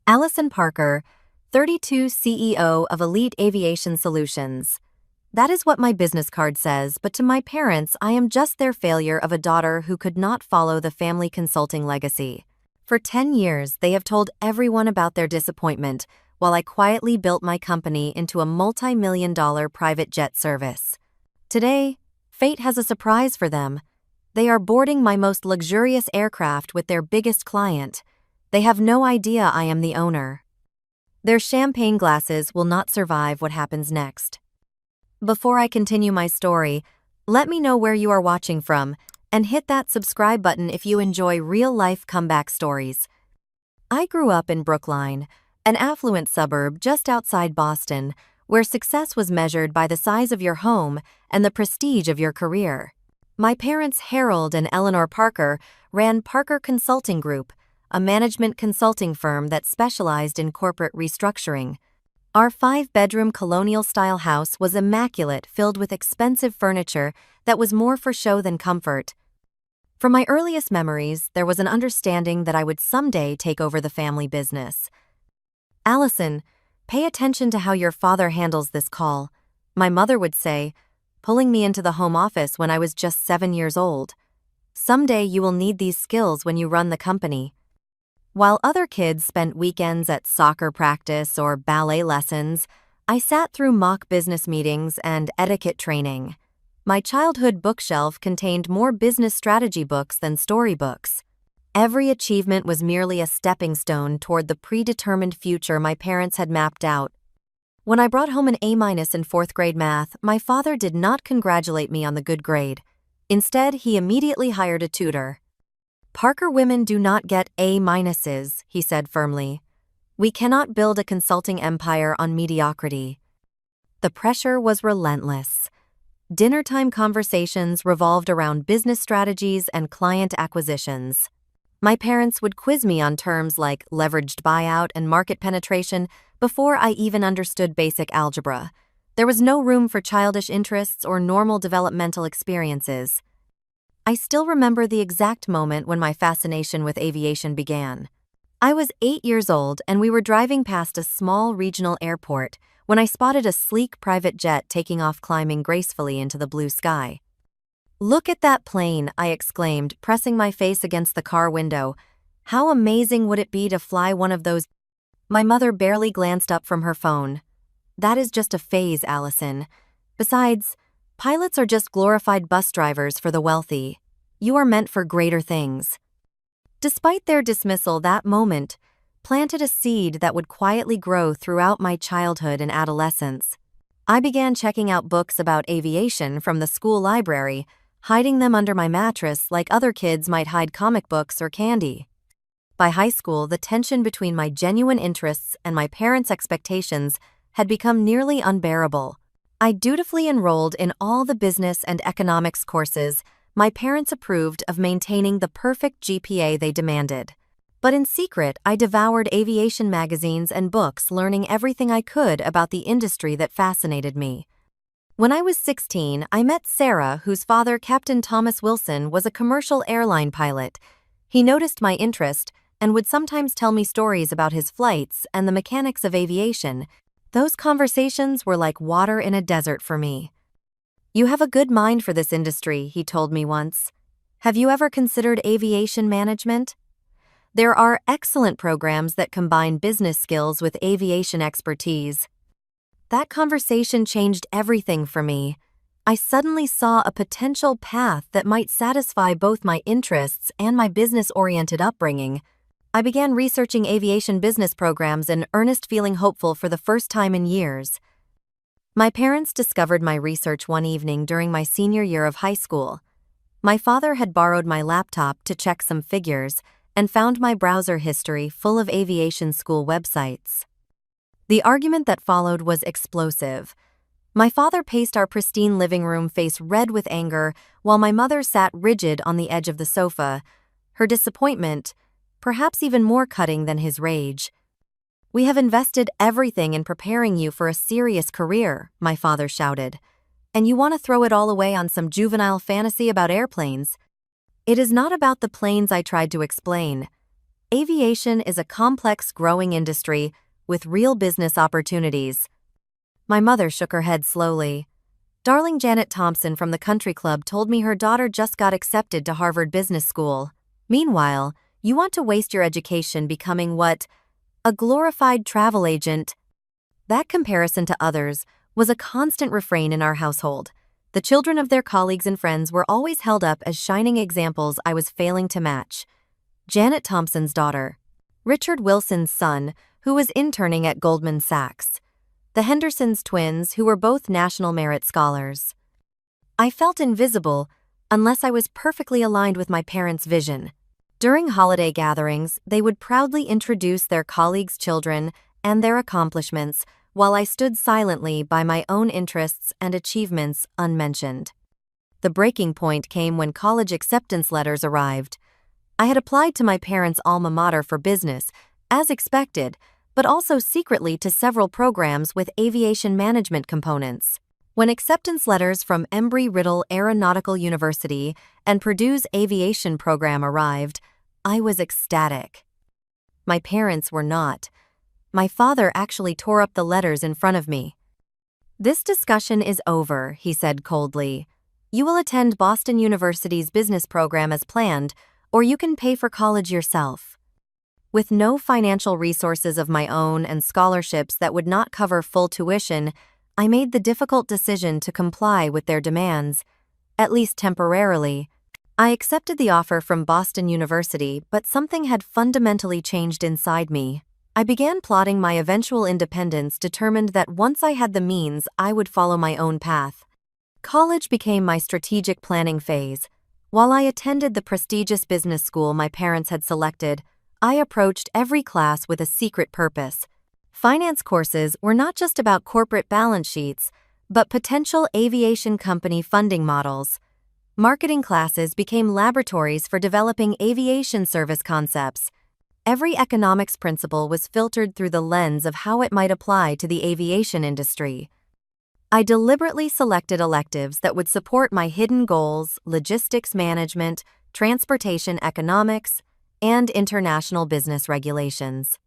Allison Parker, 32, CEO of Elite Aviation Solutions. That is what my business card says, but to my parents, I am just their failure of a daughter who could not follow the family consulting legacy. For 10 years, they have told everyone about their disappointment, while I quietly built my company into a multi-million-dollar private jet service. Today, fate has a surprise for them. They are boarding my most luxurious aircraft with their biggest client. They have no idea I am the owner. Their champagne glasses will not survive what happens next. Before I continue my story, let me know where you are watching from, and hit that subscribe button if you enjoy real-life comeback stories. I grew up in Brookline, an affluent suburb just outside Boston, where success was measured by the size of your home and the prestige of your career. My parents, Harold and Eleanor Parker, ran Parker Consulting Group, a management consulting firm that specialized in corporate restructuring. Our 5-bedroom colonial-style house was immaculate, filled with expensive furniture that was more for show than comfort. From my earliest memories, there was an understanding that I would someday take over the family business. "Allison, pay attention to how your father handles this call," my mother would say, pulling me into the home office when I was just 7 years old. "Someday you will need these skills when you run the company." While other kids spent weekends at soccer practice or ballet lessons, I sat through mock business meetings and etiquette training. My childhood bookshelf contained more business strategy books than storybooks. Every achievement was merely a stepping stone toward the predetermined future my parents had mapped out. When I brought home an A- in 4th grade math, my father did not congratulate me on the good grade. Instead, he immediately hired a tutor. "Parker women do not get A-," he said firmly. "We cannot build a consulting empire on mediocrity." The pressure was relentless. Dinnertime conversations revolved around business strategies and client acquisitions. My parents would quiz me on terms like leveraged buyout and market penetration before I even understood basic algebra. There was no room for childish interests or normal developmental experiences. I still remember the exact moment when my fascination with aviation began. I was 8 years old and we were driving past a small regional airport when I spotted a sleek private jet taking off, climbing gracefully into the blue sky. "Look at that plane," I exclaimed, pressing my face against the car window. "How amazing would it be to fly one of those?" My mother barely glanced up from her phone. "That is just a phase, Allison. Besides, pilots are just glorified bus drivers for the wealthy. You are meant for greater things." Despite their dismissal, that moment planted a seed that would quietly grow throughout my childhood and adolescence. I began checking out books about aviation from the school library, hiding them under my mattress like other kids might hide comic books or candy. By high school, the tension between my genuine interests and my parents' expectations had become nearly unbearable. I dutifully enrolled in all the business and economics courses my parents approved of, maintaining the perfect GPA they demanded. But in secret, I devoured aviation magazines and books, learning everything I could about the industry that fascinated me. When I was 16, I met Sarah, whose father, Captain Thomas Wilson, was a commercial airline pilot. He noticed my interest and would sometimes tell me stories about his flights and the mechanics of aviation. Those conversations were like water in a desert for me. "You have a good mind for this industry," he told me once. "Have you ever considered aviation management? There are excellent programs that combine business skills with aviation expertise." That conversation changed everything for me. I suddenly saw a potential path that might satisfy both my interests and my business-oriented upbringing. I began researching aviation business programs in earnest, feeling hopeful for the first time in years. My parents discovered my research one evening during my senior year of high school. My father had borrowed my laptop to check some figures and found my browser history full of aviation school websites. The argument that followed was explosive. My father paced our pristine living room, face red with anger, while my mother sat rigid on the edge of the sofa, her disappointment perhaps even more cutting than his rage. "We have invested everything in preparing you for a serious career," my father shouted, "and you want to throw it all away on some juvenile fantasy about airplanes." "It is not about the planes," I tried to explain. Aviation is a complex, growing industry with real business opportunities. My mother shook her head slowly. Darling Janet Thompson from the country club told me her daughter just got accepted to Harvard Business School. Meanwhile, you want to waste your education becoming what? A glorified travel agent. That comparison to others was a constant refrain in our household. The children of their colleagues and friends were always held up as shining examples I was failing to match. Janet Thompson's daughter. Richard Wilson's son, who was interning at Goldman Sachs. The Henderson's twins, who were both National Merit Scholars. I felt invisible unless I was perfectly aligned with my parents' vision. During holiday gatherings, they would proudly introduce their colleagues' children and their accomplishments, while I stood silently by my own interests and achievements unmentioned. The breaking point came when college acceptance letters arrived. I had applied to my parents' alma mater for business, as expected, but also secretly to several programs with aviation management components. When acceptance letters from Embry-Riddle Aeronautical University and Purdue's aviation program arrived, I was ecstatic. My parents were not. My father actually tore up the letters in front of me. "This discussion is over," he said coldly. "You will attend Boston University's business program as planned, or you can pay for college yourself." With no financial resources of my own and scholarships that would not cover full tuition, I made the difficult decision to comply with their demands, at least temporarily. I accepted the offer from Boston University, but something had fundamentally changed inside me. I began plotting my eventual independence, determined that once I had the means, I would follow my own path. College became my strategic planning phase. While I attended the prestigious business school my parents had selected, I approached every class with a secret purpose. Finance courses were not just about corporate balance sheets, but potential aviation company funding models. Marketing classes became laboratories for developing aviation service concepts. Every economics principle was filtered through the lens of how it might apply to the aviation industry. I deliberately selected electives that would support my hidden goals: logistics management, transportation economics, and international business regulations.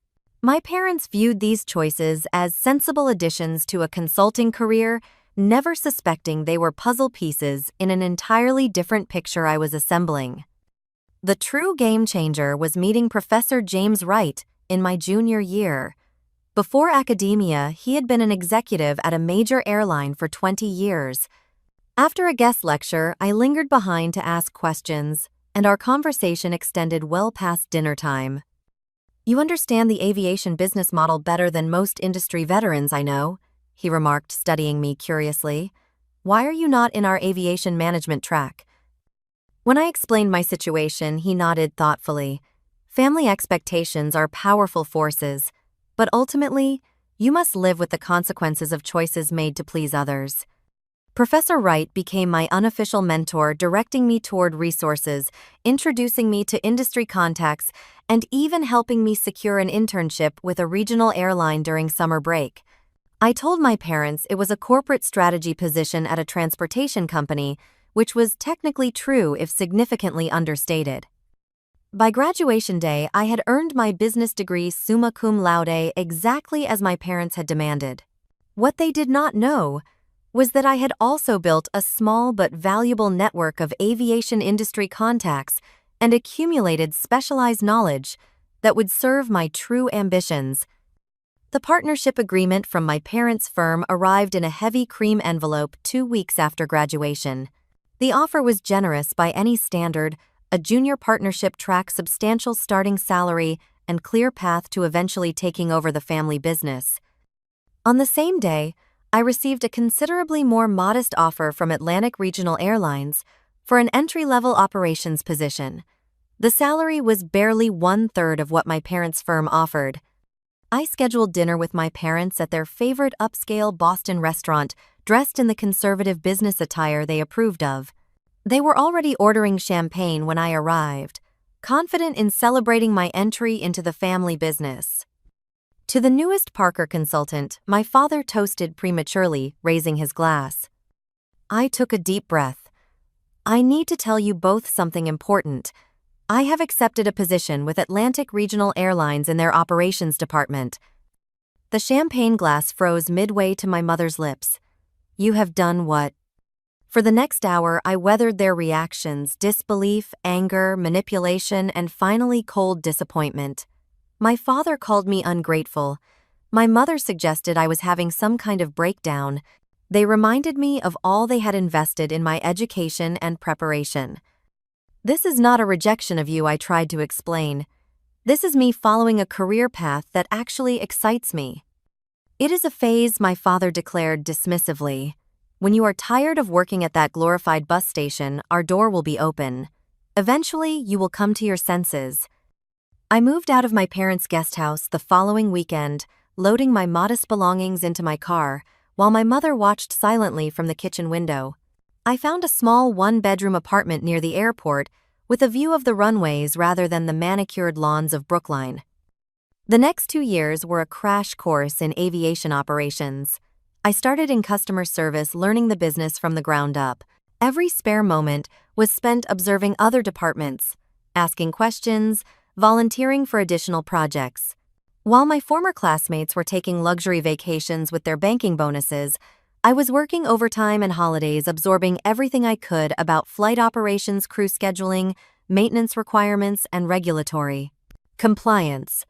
My parents viewed these choices as sensible additions to a consulting career, never suspecting they were puzzle pieces in an entirely different picture I was assembling. The true game changer was meeting Professor James Wright in my junior year. Before academia, he had been an executive at a major airline for 20 years. After a guest lecture, I lingered behind to ask questions, and our conversation extended well past dinner time. "You understand the aviation business model better than most industry veterans, I know," he remarked, studying me curiously. "Why are you not in our aviation management track?" When I explained my situation, he nodded thoughtfully. "Family expectations are powerful forces, but ultimately, you must live with the consequences of choices made to please others." Professor Wright became my unofficial mentor, directing me toward resources, introducing me to industry contacts, and even helping me secure an internship with a regional airline during summer break. I told my parents it was a corporate strategy position at a transportation company, which was technically true if significantly understated. By graduation day, I had earned my business degree summa cum laude exactly as my parents had demanded. What they did not know was that I had also built a small but valuable network of aviation industry contacts and accumulated specialized knowledge that would serve my true ambitions. The partnership agreement from my parents' firm arrived in a heavy cream envelope 2 weeks after graduation. The offer was generous by any standard: a junior partnership track, substantial starting salary, and clear path to eventually taking over the family business. On the same day, I received a considerably more modest offer from Atlantic Regional Airlines for an entry-level operations position. The salary was barely 1/3 of what my parents' firm offered. I scheduled dinner with my parents at their favorite upscale Boston restaurant, dressed in the conservative business attire they approved of. They were already ordering champagne when I arrived, confident in celebrating my entry into the family business. To the newest Parker consultant, my father toasted prematurely, raising his glass. I took a deep breath. "I need to tell you both something important. I have accepted a position with Atlantic Regional Airlines in their operations department. The champagne glass froze midway to my mother's lips. You have done what? For the next hour, I weathered their reactions: disbelief, anger, manipulation, and finally cold disappointment. My father called me ungrateful. My mother suggested I was having some kind of breakdown. They reminded me of all they had invested in my education and preparation. This is not a rejection of you, I tried to explain. This is me following a career path that actually excites me. It is a phase, my father declared dismissively. When you are tired of working at that glorified bus station, our door will be open. Eventually, you will come to your senses. I moved out of my parents' guest house the following weekend, loading my modest belongings into my car, while my mother watched silently from the kitchen window. I found a small one-bedroom apartment near the airport, with a view of the runways rather than the manicured lawns of Brookline. The next 2 years were a crash course in aviation operations. I started in customer service, learning the business from the ground up. Every spare moment was spent observing other departments, asking questions, volunteering for additional projects. While my former classmates were taking luxury vacations with their banking bonuses, I was working overtime and holidays, absorbing everything I could about flight operations, crew scheduling, maintenance requirements, and regulatory compliance.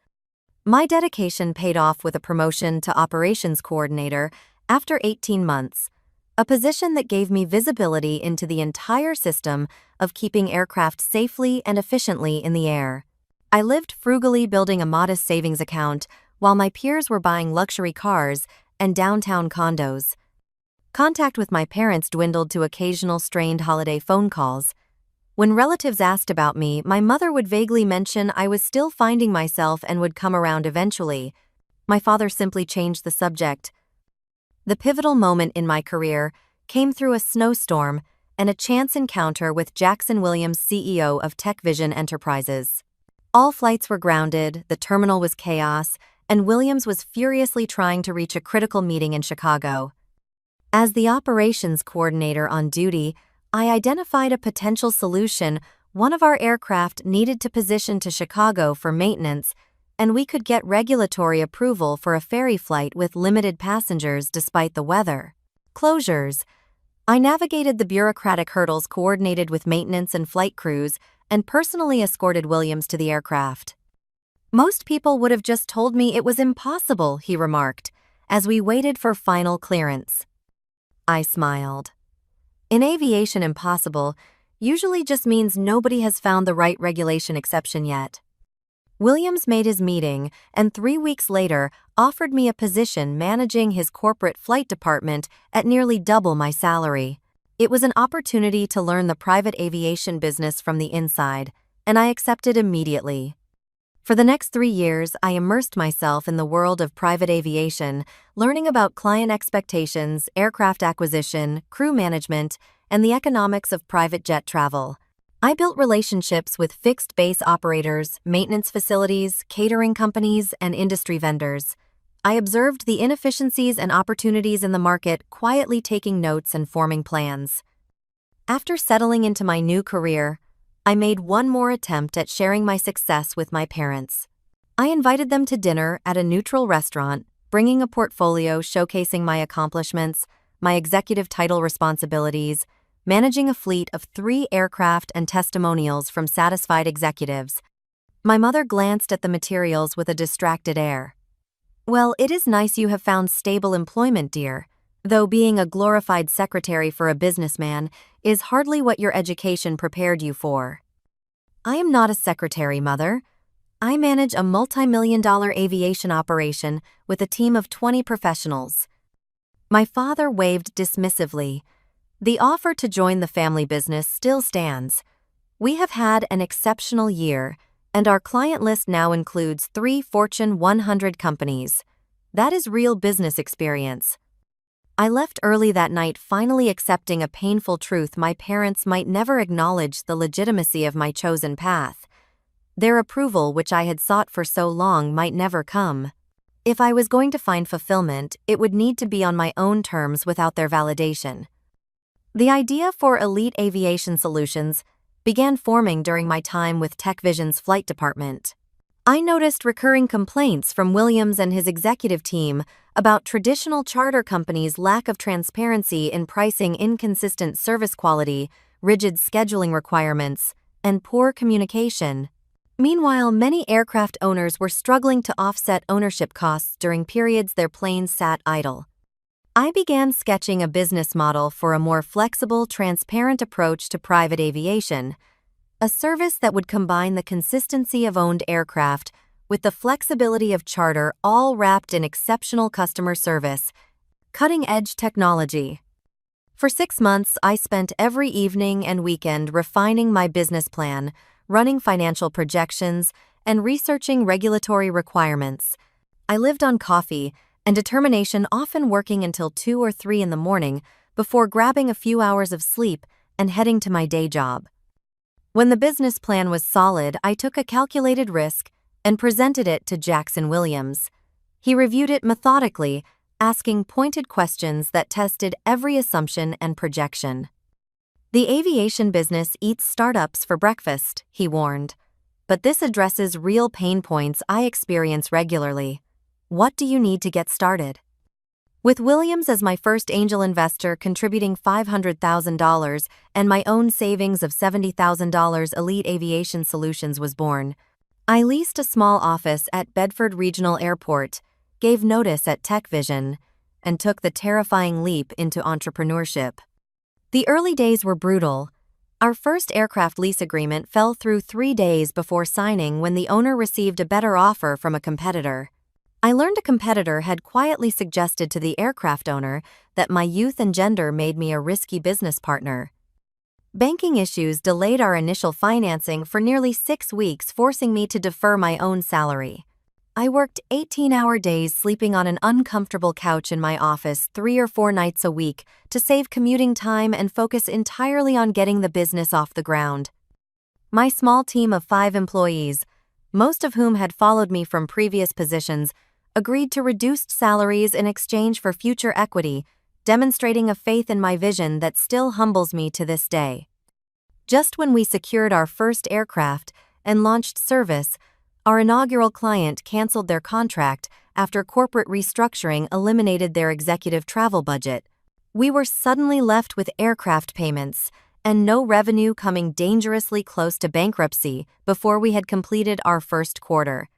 My dedication paid off with a promotion to operations coordinator after 18 months, a position that gave me visibility into the entire system of keeping aircraft safely and efficiently in the air. I lived frugally, building a modest savings account, while my peers were buying luxury cars and downtown condos. Contact with my parents dwindled to occasional strained holiday phone calls. When relatives asked about me, my mother would vaguely mention I was still finding myself and would come around eventually. My father simply changed the subject. The pivotal moment in my career came through a snowstorm and a chance encounter with Jackson Williams, CEO of TechVision Enterprises. All flights were grounded, the terminal was chaos, and Williams was furiously trying to reach a critical meeting in Chicago. As the operations coordinator on duty, I identified a potential solution. One of our aircraft needed to position to Chicago for maintenance, and we could get regulatory approval for a ferry flight with limited passengers despite the weather closures. I navigated the bureaucratic hurdles, coordinated with maintenance and flight crews, and personally escorted Williams to the aircraft. Most people would have just told me it was impossible, he remarked, as we waited for final clearance. I smiled. In aviation, impossible usually just means nobody has found the right regulation exception yet. Williams made his meeting, and 3 weeks later offered me a position managing his corporate flight department at nearly double my salary. It was an opportunity to learn the private aviation business from the inside, and I accepted immediately. For the next 3 years, I immersed myself in the world of private aviation, learning about client expectations, aircraft acquisition, crew management, and the economics of private jet travel. I built relationships with fixed-base operators, maintenance facilities, catering companies, and industry vendors. I observed the inefficiencies and opportunities in the market, quietly taking notes and forming plans. After settling into my new career, I made one more attempt at sharing my success with my parents. I invited them to dinner at a neutral restaurant, bringing a portfolio showcasing my accomplishments, my executive title responsibilities, managing a fleet of 3 aircraft, and testimonials from satisfied executives. My mother glanced at the materials with a distracted air. Well, it is nice you have found stable employment, dear, though being a glorified secretary for a businessman is hardly what your education prepared you for. I am not a secretary, Mother. I manage a multi-million-dollar aviation operation with a team of 20 professionals. My father waved dismissively. The offer to join the family business still stands. We have had an exceptional year, and our client list now includes 3 Fortune 100 companies. That is real business experience. I left early that night, finally accepting a painful truth: my parents might never acknowledge the legitimacy of my chosen path. Their approval, which I had sought for so long, might never come. If I was going to find fulfillment, it would need to be on my own terms without their validation. The idea for Elite Aviation Solutions began forming during my time with TechVision's flight department. I noticed recurring complaints from Williams and his executive team about traditional charter companies' lack of transparency in pricing, inconsistent service quality, rigid scheduling requirements, and poor communication. Meanwhile, many aircraft owners were struggling to offset ownership costs during periods their planes sat idle. I began sketching a business model for a more flexible, transparent approach to private aviation, a service that would combine the consistency of owned aircraft with the flexibility of charter, all wrapped in exceptional customer service, cutting-edge technology. For 6 months, I spent every evening and weekend refining my business plan, running financial projections, and researching regulatory requirements. I lived on coffee and determination, often working until 2 or 3 in the morning before grabbing a few hours of sleep and heading to my day job. When the business plan was solid, I took a calculated risk and presented it to Jackson Williams. He reviewed it methodically, asking pointed questions that tested every assumption and projection. The aviation business eats startups for breakfast, he warned. But this addresses real pain points I experience regularly. What do you need to get started? With Williams as my first angel investor contributing $500,000 and my own savings of $70,000, Elite Aviation Solutions was born. I leased a small office at Bedford Regional Airport, gave notice at TechVision, and took the terrifying leap into entrepreneurship. The early days were brutal. Our first aircraft lease agreement fell through 3 days before signing when the owner received a better offer from a competitor. I learned a competitor had quietly suggested to the aircraft owner that my youth and gender made me a risky business partner. Banking issues delayed our initial financing for nearly 6 weeks, forcing me to defer my own salary. I worked 18-hour days, sleeping on an uncomfortable couch in my office 3 or 4 nights a week to save commuting time and focus entirely on getting the business off the ground. My small team of 5 employees, most of whom had followed me from previous positions, agreed to reduced salaries in exchange for future equity, demonstrating a faith in my vision that still humbles me to this day. Just when we secured our first aircraft and launched service, our inaugural client canceled their contract after corporate restructuring eliminated their executive travel budget. We were suddenly left with aircraft payments and no revenue, coming dangerously close to bankruptcy before we had completed our first quarter.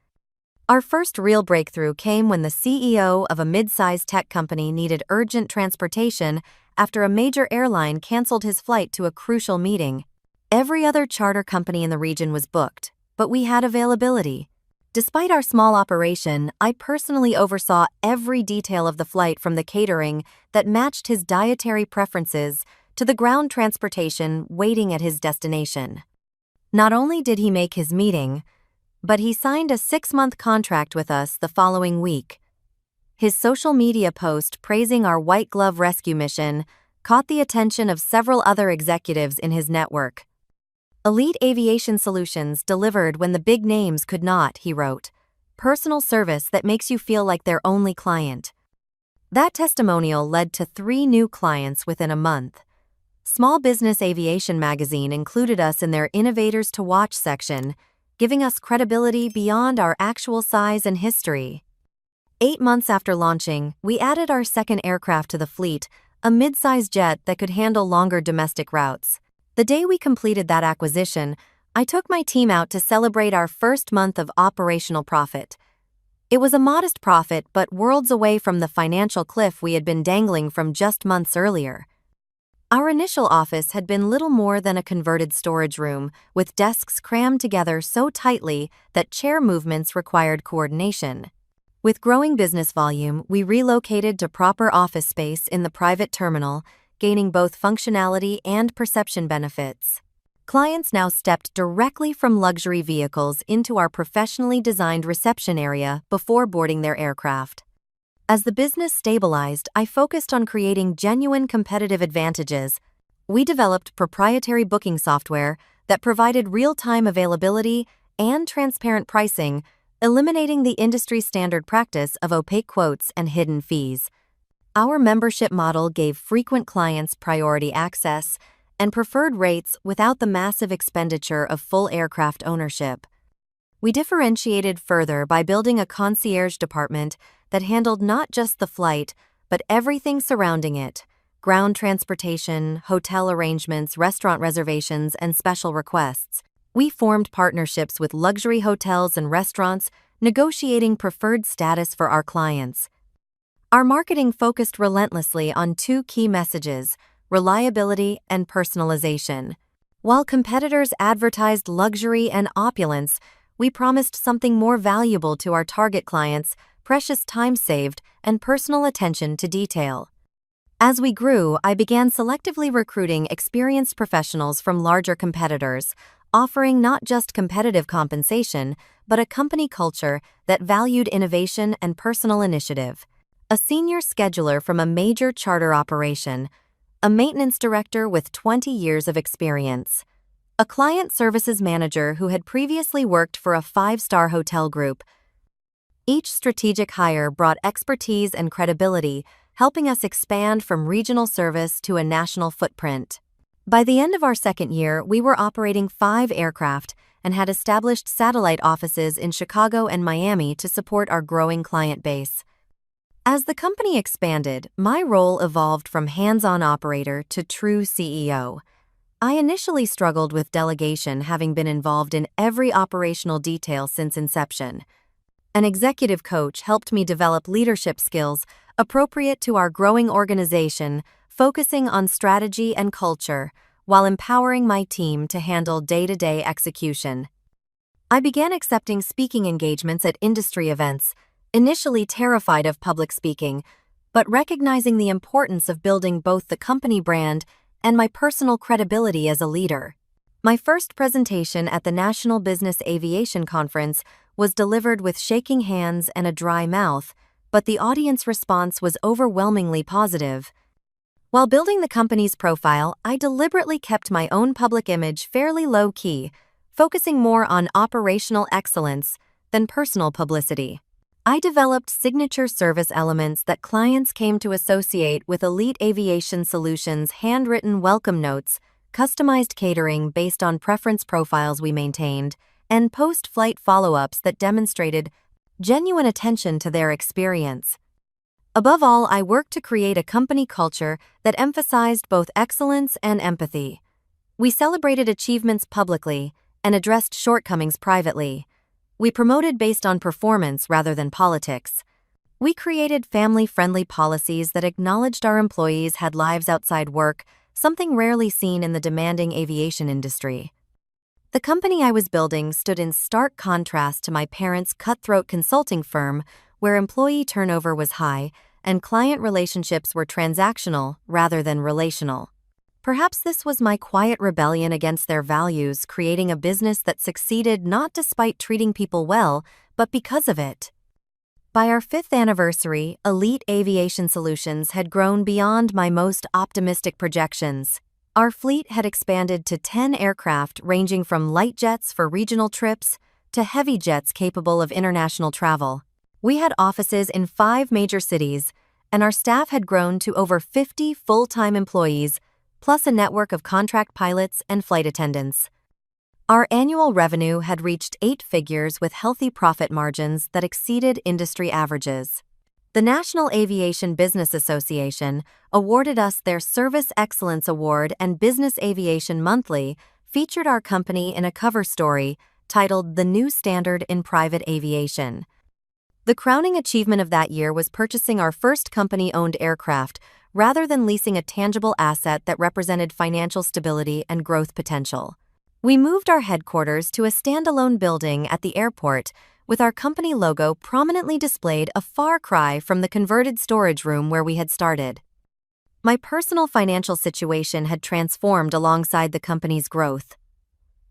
Our first real breakthrough came when the CEO of a mid-sized tech company needed urgent transportation after a major airline canceled his flight to a crucial meeting. Every other charter company in the region was booked, but we had availability. Despite our small operation, I personally oversaw every detail of the flight, from the catering that matched his dietary preferences to the ground transportation waiting at his destination. Not only did he make his meeting, but he signed a 6-month contract with us the following week. His social media post praising our white glove rescue mission caught the attention of several other executives in his network. Elite Aviation Solutions delivered when the big names could not, he wrote. Personal service that makes you feel like their only client. That testimonial led to 3 new clients within a month. Small Business Aviation magazine included us in their Innovators to Watch section, giving us credibility beyond our actual size and history. 8 months after launching, we added our second aircraft to the fleet, a mid-size jet that could handle longer domestic routes. The day we completed that acquisition, I took my team out to celebrate our first month of operational profit. It was a modest profit, but worlds away from the financial cliff we had been dangling from just months earlier. Our initial office had been little more than a converted storage room, with desks crammed together so tightly that chair movements required coordination. With growing business volume, we relocated to proper office space in the private terminal, gaining both functionality and perception benefits. Clients now stepped directly from luxury vehicles into our professionally designed reception area before boarding their aircraft. As the business stabilized, I focused on creating genuine competitive advantages. We developed proprietary booking software that provided real-time availability and transparent pricing, eliminating the industry standard practice of opaque quotes and hidden fees. Our membership model gave frequent clients priority access, and preferred rates without the massive expenditure of full aircraft ownership. We differentiated further by building a concierge department that handled not just the flight, but everything surrounding it: ground transportation, hotel arrangements, restaurant reservations, and special requests. We formed partnerships with luxury hotels and restaurants, negotiating preferred status for our clients. Our marketing focused relentlessly on two key messages: reliability and personalization. While competitors advertised luxury and opulence, we promised something more valuable to our target clients: precious time saved and personal attention to detail. As we grew, I began selectively recruiting experienced professionals from larger competitors, offering not just competitive compensation, but a company culture that valued innovation and personal initiative. A senior scheduler from a major charter operation, a maintenance director with 20 years of experience, a client services manager who had previously worked for a five-star hotel group. Each strategic hire brought expertise and credibility, helping us expand from regional service to a national footprint. By the end of our second year, we were operating 5 aircraft and had established satellite offices in Chicago and Miami to support our growing client base. As the company expanded, my role evolved from hands-on operator to true CEO. I initially struggled with delegation, having been involved in every operational detail since inception. An executive coach helped me develop leadership skills appropriate to our growing organization, focusing on strategy and culture, while empowering my team to handle day-to-day execution. I began accepting speaking engagements at industry events, initially terrified of public speaking, but recognizing the importance of building both the company brand and my personal credibility as a leader. My first presentation at the National Business Aviation Conference was delivered with shaking hands and a dry mouth, but the audience response was overwhelmingly positive. While building the company's profile, I deliberately kept my own public image fairly low-key, focusing more on operational excellence than personal publicity. I developed signature service elements that clients came to associate with Elite Aviation Solutions: handwritten welcome notes, customized catering based on preference profiles we maintained, and post-flight follow-ups that demonstrated genuine attention to their experience. Above all, I worked to create a company culture that emphasized both excellence and empathy. We celebrated achievements publicly and addressed shortcomings privately. We promoted based on performance rather than politics. We created family-friendly policies that acknowledged our employees had lives outside work, something rarely seen in the demanding aviation industry. The company I was building stood in stark contrast to my parents' cutthroat consulting firm, where employee turnover was high and client relationships were transactional rather than relational. Perhaps this was my quiet rebellion against their values, creating a business that succeeded not despite treating people well, but because of it. By our 5th anniversary, Elite Aviation Solutions had grown beyond my most optimistic projections. Our fleet had expanded to 10 aircraft, ranging from light jets for regional trips to heavy jets capable of international travel. We had offices in 5 major cities, and our staff had grown to over 50 full-time employees, plus a network of contract pilots and flight attendants. Our annual revenue had reached 8 figures with healthy profit margins that exceeded industry averages. The National Aviation Business Association awarded us their Service Excellence Award, and Business Aviation Monthly featured our company in a cover story titled "The New Standard in Private Aviation." The crowning achievement of that year was purchasing our first company-owned aircraft, rather than leasing a tangible asset that represented financial stability and growth potential. We moved our headquarters to a standalone building at the airport, with our company logo prominently displayed, a far cry from the converted storage room where we had started. My personal financial situation had transformed alongside the company's growth.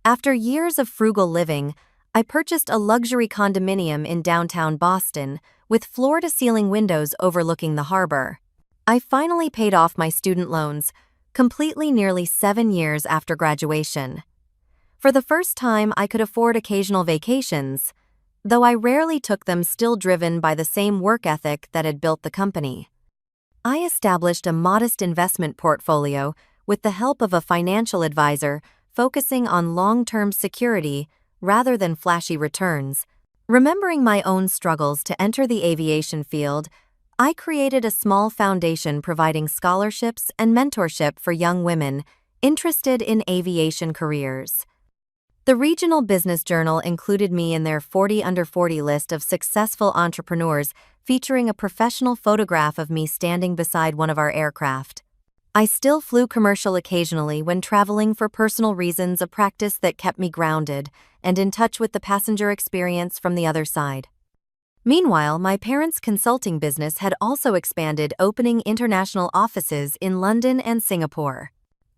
After years of frugal living, I purchased a luxury condominium in downtown Boston, with floor-to-ceiling windows overlooking the harbor. I finally paid off my student loans, completely, nearly 7 years after graduation. For the first time, I could afford occasional vacations, though I rarely took them, still driven by the same work ethic that had built the company. I established a modest investment portfolio, with the help of a financial advisor focusing on long-term security rather than flashy returns. Remembering my own struggles to enter the aviation field, I created a small foundation providing scholarships and mentorship for young women interested in aviation careers. The Regional Business Journal included me in their 40 Under 40 list of successful entrepreneurs, featuring a professional photograph of me standing beside one of our aircraft. I still flew commercial occasionally when traveling for personal reasons, a practice that kept me grounded and in touch with the passenger experience from the other side. Meanwhile, my parents' consulting business had also expanded, opening international offices in London and Singapore.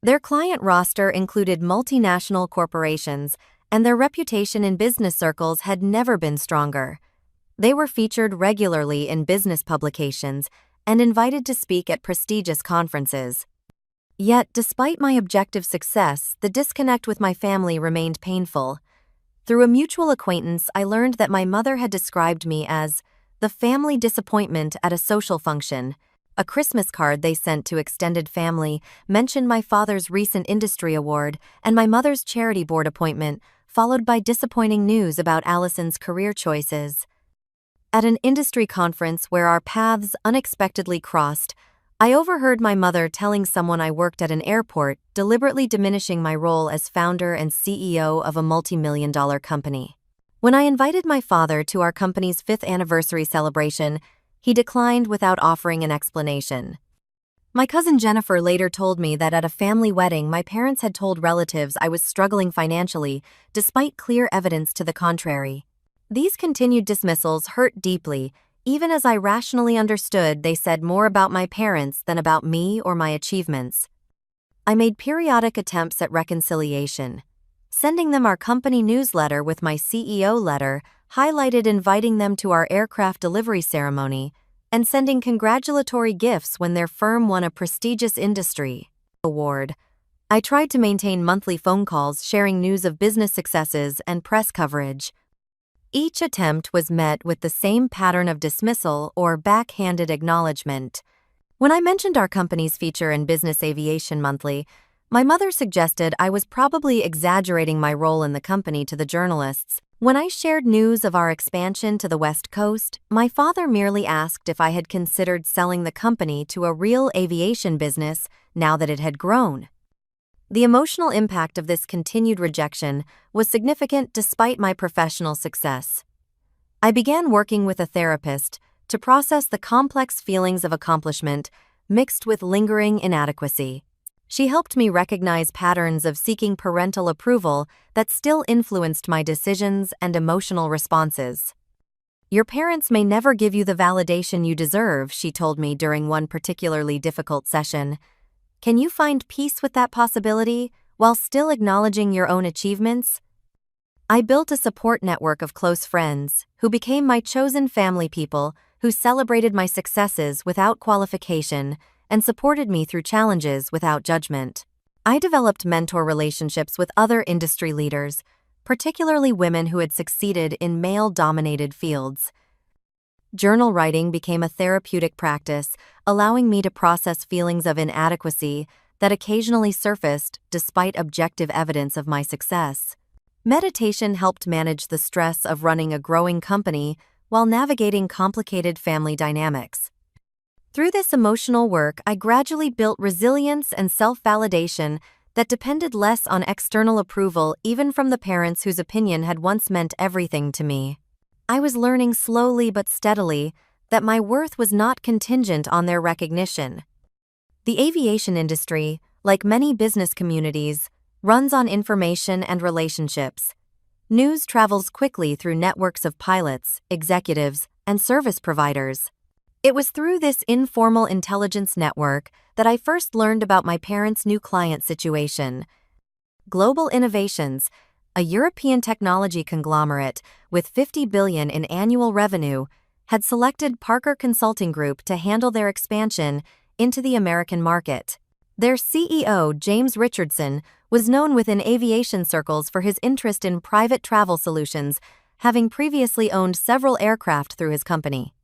Their client roster included multinational corporations, and their reputation in business circles had never been stronger. They were featured regularly in business publications and invited to speak at prestigious conferences. Yet, despite my objective success, the disconnect with my family remained painful. Through a mutual acquaintance, I learned that my mother had described me as the family disappointment at a social function. A Christmas card they sent to extended family mentioned my father's recent industry award and my mother's charity board appointment, followed by disappointing news about Allison's career choices. At an industry conference where our paths unexpectedly crossed, I overheard my mother telling someone I worked at an airport, deliberately diminishing my role as founder and CEO of a multi-million-dollar company. When I invited my father to our company's 5th anniversary celebration, he declined without offering an explanation. My cousin Jennifer later told me that at a family wedding, my parents had told relatives I was struggling financially, despite clear evidence to the contrary. These continued dismissals hurt deeply, even as I rationally understood they said more about my parents than about me or my achievements. I made periodic attempts at reconciliation. Sending them our company newsletter with my CEO letter highlighted inviting them to our aircraft delivery ceremony, and sending congratulatory gifts when their firm won a prestigious industry award. I tried to maintain monthly phone calls sharing news of business successes and press coverage. Each attempt was met with the same pattern of dismissal or backhanded acknowledgement. When I mentioned our company's feature in Business Aviation Monthly, my mother suggested I was probably exaggerating my role in the company to the journalists. When I shared news of our expansion to the West Coast, my father merely asked if I had considered selling the company to a real aviation business now that it had grown. The emotional impact of this continued rejection was significant despite my professional success. I began working with a therapist to process the complex feelings of accomplishment mixed with lingering inadequacy. She helped me recognize patterns of seeking parental approval that still influenced my decisions and emotional responses. Your parents may never give you the validation you deserve, she told me during one particularly difficult session. Can you find peace with that possibility while still acknowledging your own achievements? I built a support network of close friends who became my chosen family people who celebrated my successes without qualification and supported me through challenges without judgment. I developed mentor relationships with other industry leaders, particularly women who had succeeded in male-dominated fields. Journal writing became a therapeutic practice, allowing me to process feelings of inadequacy that occasionally surfaced despite objective evidence of my success. Meditation helped manage the stress of running a growing company while navigating complicated family dynamics. Through this emotional work, I gradually built resilience and self-validation that depended less on external approval, even from the parents whose opinion had once meant everything to me. I was learning slowly but steadily that my worth was not contingent on their recognition. The aviation industry, like many business communities, runs on information and relationships. News travels quickly through networks of pilots, executives, and service providers. It was through this informal intelligence network that I first learned about my parents' new client situation. Global Innovations, a European technology conglomerate with $50 billion in annual revenue, had selected Parker Consulting Group to handle their expansion into the American market. Their CEO, James Richardson, was known within aviation circles for his interest in private travel solutions, having previously owned several aircraft through his company.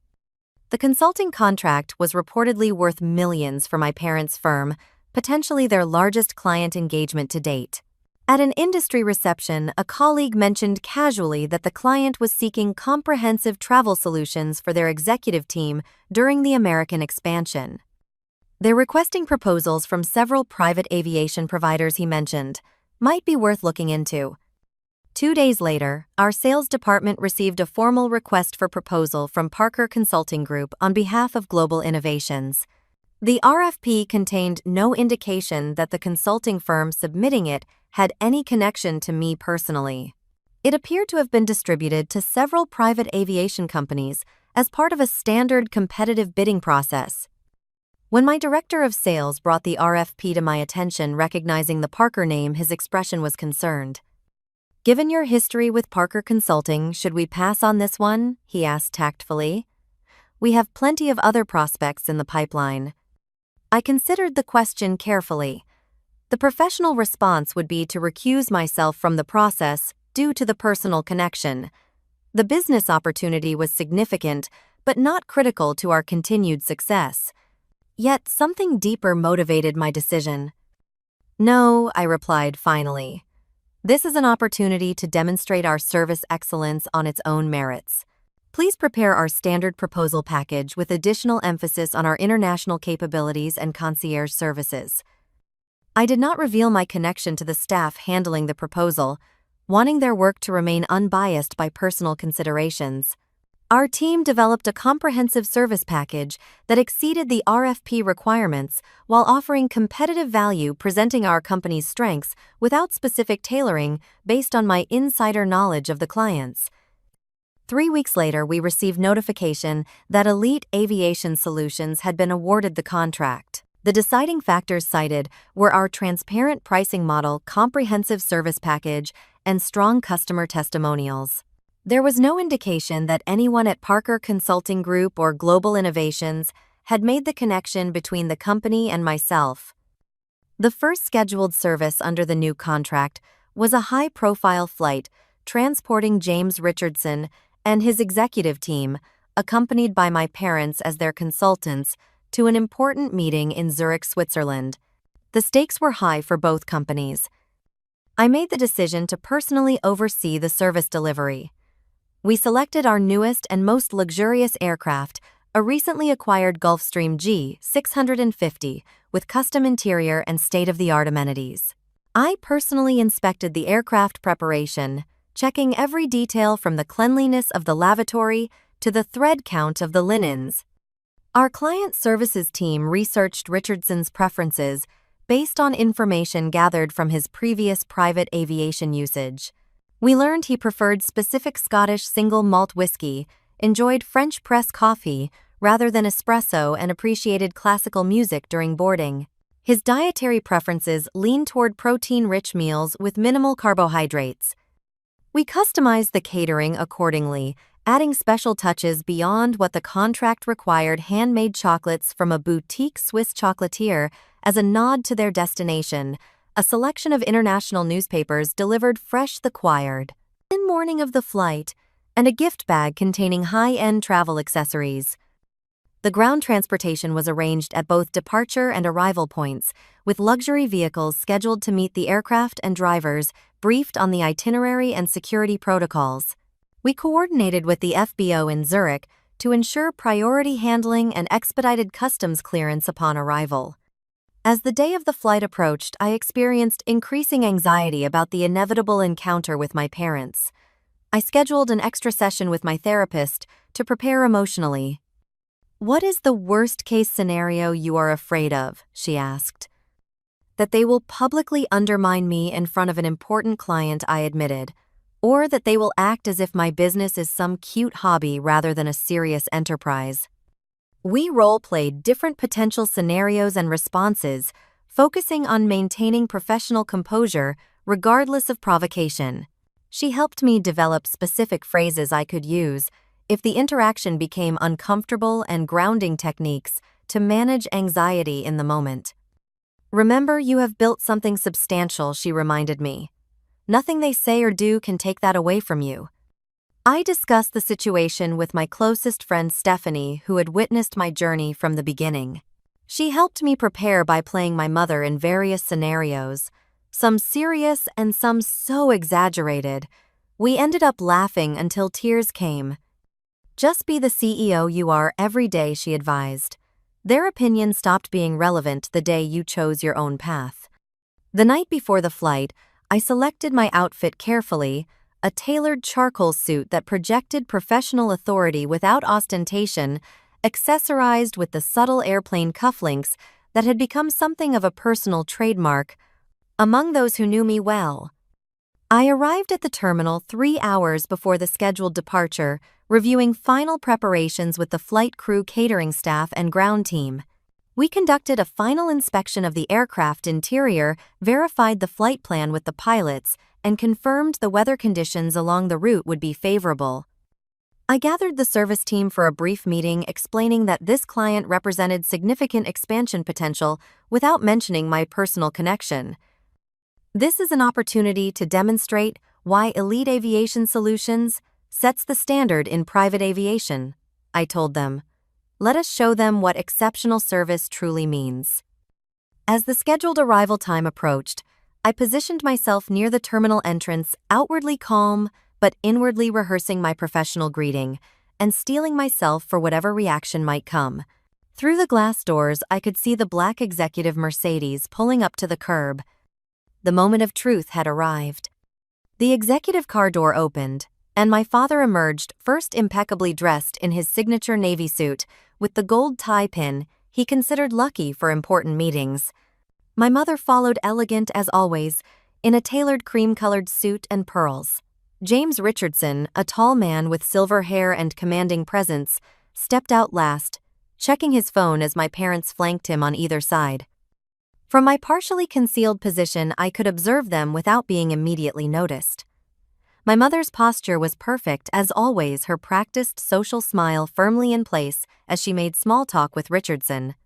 The consulting contract was reportedly worth millions for my parents' firm, potentially their largest client engagement to date. At an industry reception, a colleague mentioned casually that the client was seeking comprehensive travel solutions for their executive team during the American expansion. They're requesting proposals from several private aviation providers he mentioned. Might be worth looking into. 2 days later, our sales department received a formal request for proposal from Parker Consulting Group on behalf of Global Innovations. The RFP contained no indication that the consulting firm submitting it had any connection to me personally. It appeared to have been distributed to several private aviation companies as part of a standard competitive bidding process. When my director of sales brought the RFP to my attention, recognizing the Parker name, his expression was concerned. "Given your history with Parker Consulting, should we pass on this one?" he asked tactfully. "We have plenty of other prospects in the pipeline." I considered the question carefully. The professional response would be to recuse myself from the process due to the personal connection. The business opportunity was significant, but not critical to our continued success. Yet something deeper motivated my decision. "No," I replied finally. "This is an opportunity to demonstrate our service excellence on its own merits. Please prepare our standard proposal package with additional emphasis on our international capabilities and concierge services." I did not reveal my connection to the staff handling the proposal, wanting their work to remain unbiased by personal considerations. Our team developed a comprehensive service package that exceeded the RFP requirements while offering competitive value, presenting our company's strengths without specific tailoring based on my insider knowledge of the clients. 3 weeks later, we received notification that Elite Aviation Solutions had been awarded the contract. The deciding factors cited were our transparent pricing model, comprehensive service package, and strong customer testimonials. There was no indication that anyone at Parker Consulting Group or Global Innovations had made the connection between the company and myself. The first scheduled service under the new contract was a high-profile flight transporting James Richardson and his executive team, accompanied by my parents as their consultants, to an important meeting in Zurich, Switzerland. The stakes were high for both companies. I made the decision to personally oversee the service delivery. We selected our newest and most luxurious aircraft, a recently acquired Gulfstream G650, with custom interior and state-of-the-art amenities. I personally inspected the aircraft preparation, checking every detail from the cleanliness of the lavatory to the thread count of the linens. Our client services team researched Richardson's preferences based on information gathered from his previous private aviation usage. We learned he preferred specific Scottish single malt whiskey, enjoyed French press coffee rather than espresso, and appreciated classical music during boarding. His dietary preferences leaned toward protein-rich meals with minimal carbohydrates. We customized the catering accordingly, adding special touches beyond what the contract required: handmade chocolates from a boutique Swiss chocolatier as a nod to their destination. A selection of international newspapers delivered fresh the quired in morning of the flight, and a gift bag containing high-end travel accessories. The ground transportation was arranged at both departure and arrival points, with luxury vehicles scheduled to meet the aircraft and drivers, briefed on the itinerary and security protocols. We coordinated with the FBO in Zurich to ensure priority handling and expedited customs clearance upon arrival. As the day of the flight approached, I experienced increasing anxiety about the inevitable encounter with my parents. I scheduled an extra session with my therapist to prepare emotionally. "What is the worst-case scenario you are afraid of?" she asked. "That they will publicly undermine me in front of an important client," I admitted, "or that they will act as if my business is some cute hobby rather than a serious enterprise." We role-played different potential scenarios and responses, focusing on maintaining professional composure regardless of provocation. She helped me develop specific phrases I could use if the interaction became uncomfortable, and grounding techniques to manage anxiety in the moment. "Remember, you have built something substantial," she reminded me. "Nothing they say or do can take that away from you." I discussed the situation with my closest friend Stephanie, who had witnessed my journey from the beginning. She helped me prepare by playing my mother in various scenarios, some serious and some so exaggerated. We ended up laughing until tears came. Just be the CEO you are every day, she advised. Their opinion stopped being relevant the day you chose your own path. The night before the flight, I selected my outfit carefully, a tailored charcoal suit that projected professional authority without ostentation, accessorized with the subtle airplane cufflinks that had become something of a personal trademark among those who knew me well. I arrived at the terminal 3 hours before the scheduled departure, reviewing final preparations with the flight crew, catering staff, and ground team. We conducted a final inspection of the aircraft interior, verified the flight plan with the pilots, and confirmed the weather conditions along the route would be favorable. I gathered the service team for a brief meeting explaining that this client represented significant expansion potential without mentioning my personal connection. This is an opportunity to demonstrate why Elite Aviation Solutions sets the standard in private aviation, I told them. Let us show them what exceptional service truly means. As the scheduled arrival time approached, I positioned myself near the terminal entrance, outwardly calm but inwardly rehearsing my professional greeting and steeling myself for whatever reaction might come. Through the glass doors, I could see the black executive Mercedes pulling up to the curb. The moment of truth had arrived. The executive car door opened, and my father emerged, first impeccably dressed in his signature navy suit, with the gold tie pin he considered lucky for important meetings. My mother followed, elegant as always, in a tailored cream-colored suit and pearls. James Richardson, a tall man with silver hair and commanding presence, stepped out last, checking his phone as my parents flanked him on either side. From my partially concealed position, I could observe them without being immediately noticed. My mother's posture was perfect, as always, her practiced social smile firmly in place as she made small talk with Richardson.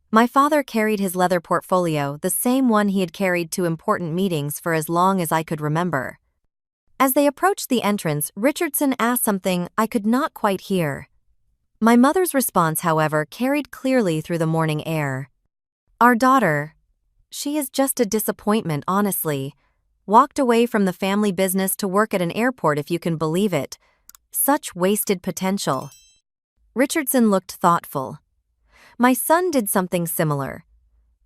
My father carried his leather portfolio, the same one he had carried to important meetings for as long as I could remember. As they approached the entrance, Richardson asked something I could not quite hear. My mother's response, however, carried clearly through the morning air. Our daughter, she is just a disappointment, honestly. Walked away from the family business to work at an airport, if you can believe it. Such wasted potential. Richardson looked thoughtful. My son did something similar.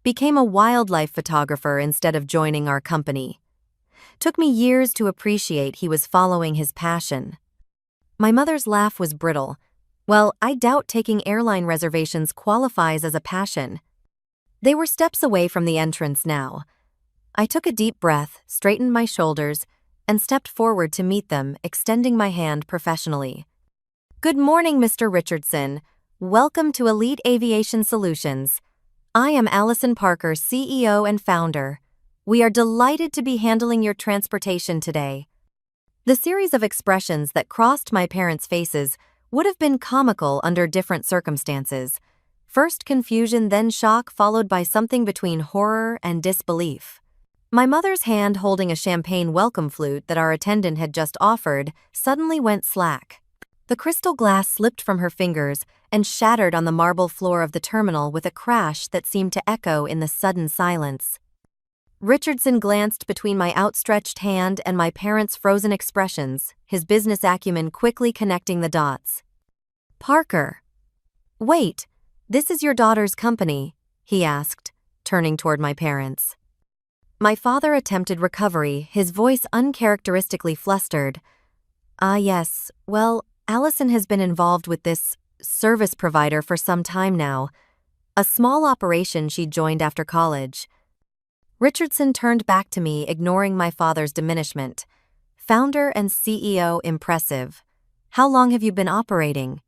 Became a wildlife photographer instead of joining our company. Took me years to appreciate he was following his passion. My mother's laugh was brittle. Well, I doubt taking airline reservations qualifies as a passion. They were steps away from the entrance now. I took a deep breath, straightened my shoulders, and stepped forward to meet them, extending my hand professionally. Good morning, Mr. Richardson. Welcome to Elite Aviation Solutions. I am Allison Parker, CEO and founder. We are delighted to be handling your transportation today. The series of expressions that crossed my parents' faces would have been comical under different circumstances. First confusion, then shock, followed by something between horror and disbelief. My mother's hand holding a champagne welcome flute that our attendant had just offered suddenly went slack. The crystal glass slipped from her fingers and shattered on the marble floor of the terminal with a crash that seemed to echo in the sudden silence. Richardson glanced between my outstretched hand and my parents' frozen expressions, his business acumen quickly connecting the dots. Parker. Wait, this is your daughter's company, he asked, turning toward my parents. My father attempted recovery, his voice uncharacteristically flustered. Yes, well, Allison has been involved with this service provider for some time now. A small operation she joined after college. Richardson turned back to me, ignoring my father's diminishment. Founder and CEO, impressive. How long have you been operating?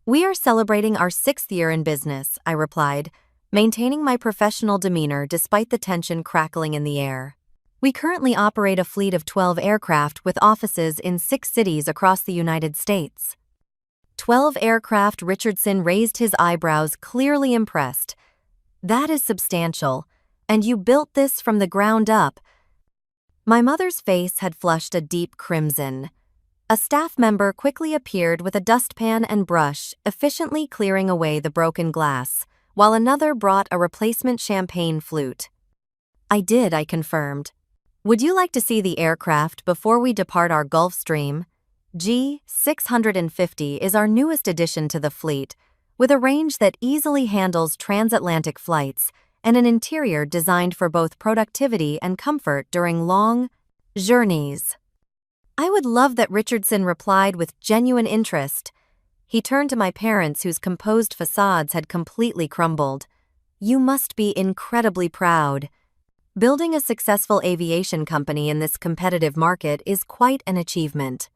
We are celebrating our 6th year in business, I replied, maintaining my professional demeanor despite the tension crackling in the air. We currently operate a fleet of 12 aircraft with offices in 6 cities across the United States. 12 aircraft. Richardson raised his eyebrows, clearly impressed. That is substantial. And you built this from the ground up. My mother's face had flushed a deep crimson. A staff member quickly appeared with a dustpan and brush, efficiently clearing away the broken glass, while another brought a replacement champagne flute. I did, I confirmed. Would you like to see the aircraft before we depart our Gulfstream? G650 is our newest addition to the fleet, with a range that easily handles transatlantic flights and an interior designed for both productivity and comfort during long journeys. I would love that, Richardson replied with genuine interest. He turned to my parents, whose composed facades had completely crumbled. You must be incredibly proud. Building a successful aviation company in this competitive market is quite an achievement.